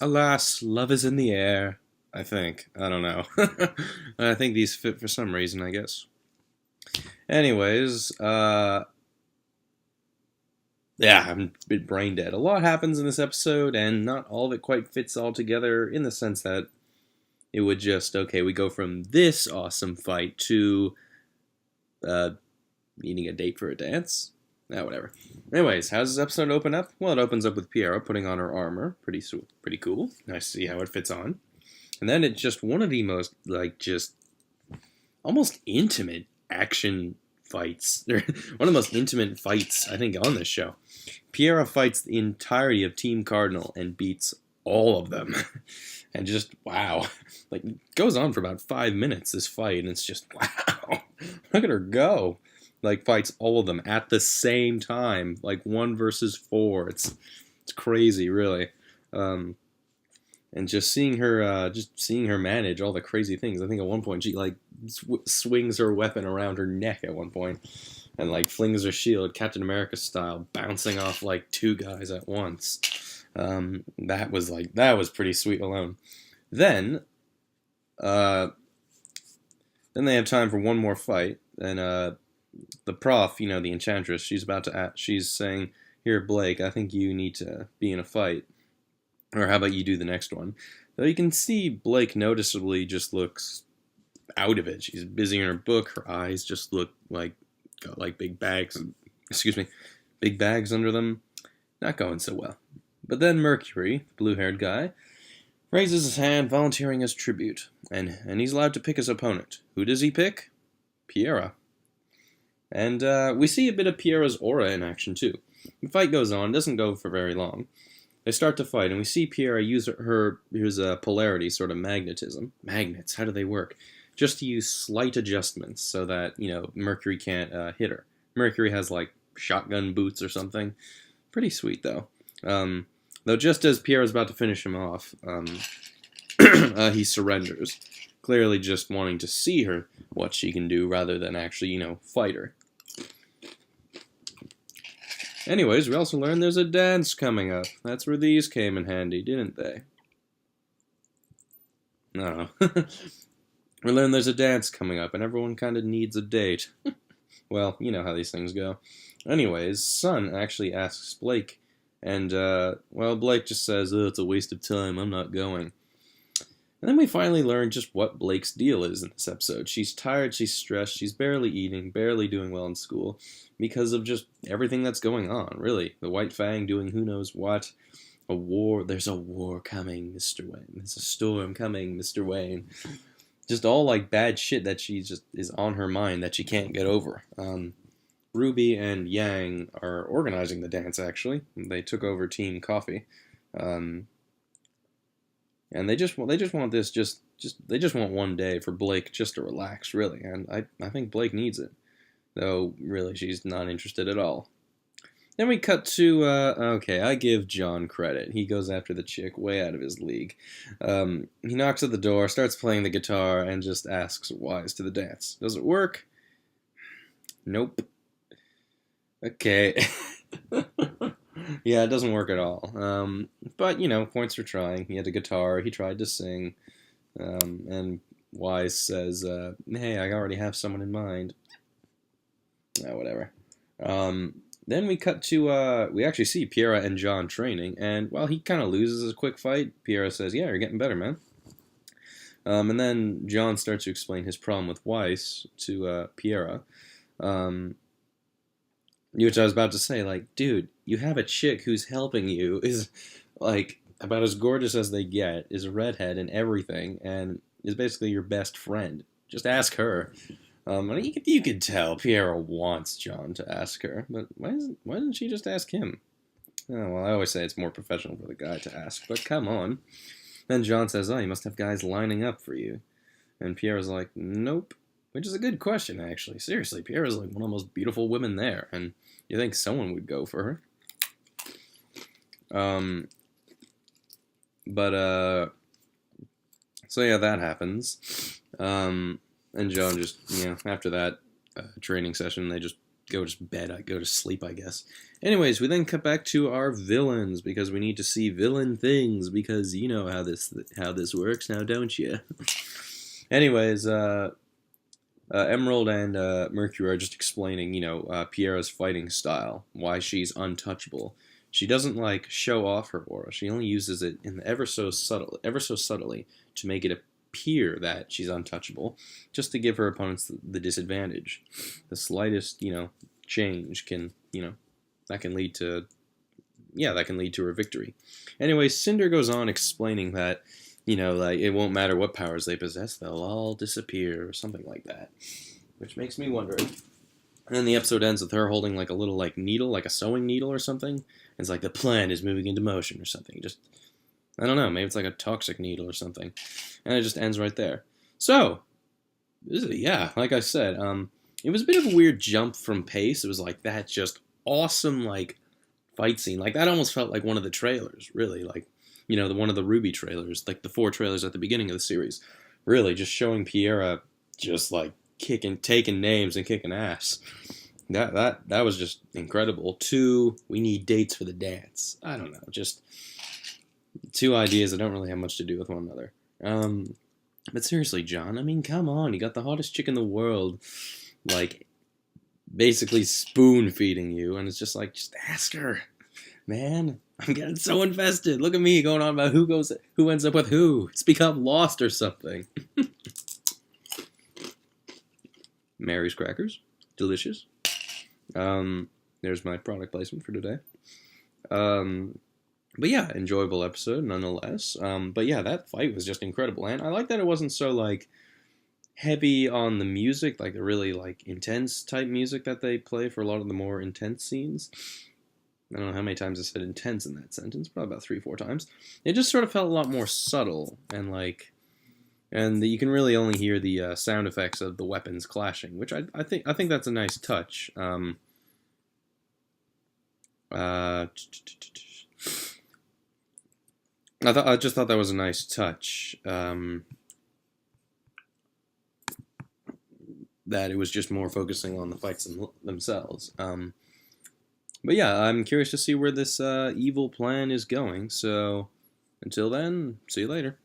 Alas, love is in the air. I think. I don't know. I think these fit for some reason, I guess. Anyways, yeah, I'm a bit brain dead. A lot happens in this episode, and not all of it quite fits all together in the sense that it would just, okay, we go from this awesome fight to uh, needing a date for a dance. Whatever. Anyways, how does this episode open up? Well, it opens up with Piera putting on her armor. Pretty cool. Nice to see how it fits on. And then it's just one of the most, just almost intimate action fights. One of the most intimate fights, I think, on this show. Piera fights the entirety of Team Cardinal and beats all of them. And just, wow. Goes on for about 5 minutes, this fight, and it's just, wow. Look at her go. Fights all of them at the same time. 1 versus 4. It's crazy, really. And just seeing her manage all the crazy things. I think at one point she swings her weapon around her neck at one point, and flings her shield Captain America style, bouncing off 2 guys at once. That was pretty sweet alone. Then they have time for one more fight, and the prof, the enchantress, she's saying, "Here, Blake, I think you need to be in a fight. Or how about you do the next one?" Though you can see Blake noticeably just looks out of it. She's busy in her book. Her eyes just look got big bags. Excuse me, big bags under them. Not going so well. But then Mercury, blue-haired guy, raises his hand, volunteering as tribute, and he's allowed to pick his opponent. Who does he pick? Piera. And we see a bit of Piera's aura in action too. The fight goes on, doesn't go for very long. They start to fight, and we see Piera use his polarity, sort of magnetism. Magnets, how do they work? Just to use slight adjustments so that, Mercury can't hit her. Mercury has, shotgun boots or something. Pretty sweet, though. Though just as Piera's about to finish him off, he surrenders. Clearly just wanting to see her, what she can do, rather than actually, fight her. Anyways, we also learned there's a dance coming up. That's where these came in handy, didn't they? No. We learned there's a dance coming up, and everyone kind of needs a date. Well, you know how these things go. Anyways, Sun actually asks Blake, and, Blake just says, "Oh, it's a waste of time, I'm not going." And then we finally learn just what Blake's deal is in this episode. She's tired, she's stressed, she's barely eating, barely doing well in school, because of just everything that's going on, really. The White Fang doing who knows what. A war, there's a war coming, Mr. Wayne. There's a storm coming, Mr. Wayne. Just all bad shit that she just is on her mind that she can't get over. RWBY and Yang are organizing the dance, actually. They took over Team Coffee. And they just want this they just want one day for Blake just to relax, really. And I think Blake needs it. Though, really, she's not interested at all. Then we cut to, okay, I give John credit. He goes after the chick way out of his league. He knocks at the door, starts playing the guitar, and just asks Wise to the dance. Does it work? Nope. Okay. Yeah, it doesn't work at all. But, points for trying. He had a guitar, he tried to sing, and Wise says, "Hey, I already have someone in mind." Whatever. Then we cut to, we actually see Piera and John training, and while he kind of loses a quick fight, Piera says, "Yeah, you're getting better, man." And then John starts to explain his problem with Weiss to Piera, which I was about to say, dude, you have a chick who's helping you, is, about as gorgeous as they get, is a redhead and everything, and is basically your best friend. Just ask her. You could tell Piera wants John to ask her, but why doesn't she just ask him? Oh, well, I always say it's more professional for the guy to ask, but come on. Then John says, "Oh, you must have guys lining up for you." And Piera's like, "Nope." Which is a good question, actually. Seriously, Piera's one of the most beautiful women there, and you think someone would go for her. So yeah, that happens. And John just, after that training session, they just go to bed. I go to sleep, I guess. Anyways, we then cut back to our villains because we need to see villain things because you know how this works now, don't you? Anyways, Emerald and Mercury are just explaining, Piera's fighting style, why she's untouchable. She doesn't like show off her aura. She only uses it in ever so subtly to make it appear that she's untouchable, just to give her opponents the disadvantage. The slightest, change can, that can lead to her victory. Anyway, Cinder goes on explaining that, like it won't matter what powers they possess, they'll all disappear or something like that, which makes me wonder. And then the episode ends with her holding like a little needle, like a sewing needle or something. It's like the plan is moving into motion or something. Just, I don't know, maybe it's like a toxic needle or something. And it just ends right there. So, like I said, it was a bit of a weird jump from pace. It was like that just awesome, fight scene. Like, that almost felt like one of the trailers, really. Like, one of the RWBY trailers. Like, the 4 trailers at the beginning of the series. Really, just showing Piera just, taking names and kicking ass. That was just incredible. 2, we need dates for the dance. I don't know, just 2 ideas that don't really have much to do with one another. But seriously, John, I mean, come on, you got the hottest chick in the world, basically spoon feeding you, and it's just just ask her, man. I'm getting so invested. Look at me going on about who ends up with who. It's become Lost or something. Mary's crackers, delicious. There's my product placement for today. But yeah, enjoyable episode nonetheless. But yeah, that fight was just incredible, and I like that it wasn't so heavy on the music, the really intense type music that they play for a lot of the more intense scenes. I don't know how many times I said intense in that sentence, probably about 3-4 times. It just sort of felt a lot more subtle and you can really only hear the sound effects of the weapons clashing, which I think that's a nice touch. I just thought that was a nice touch. That it was just more focusing on the fights themselves. But yeah, I'm curious to see where this evil plan is going. So until then, see you later.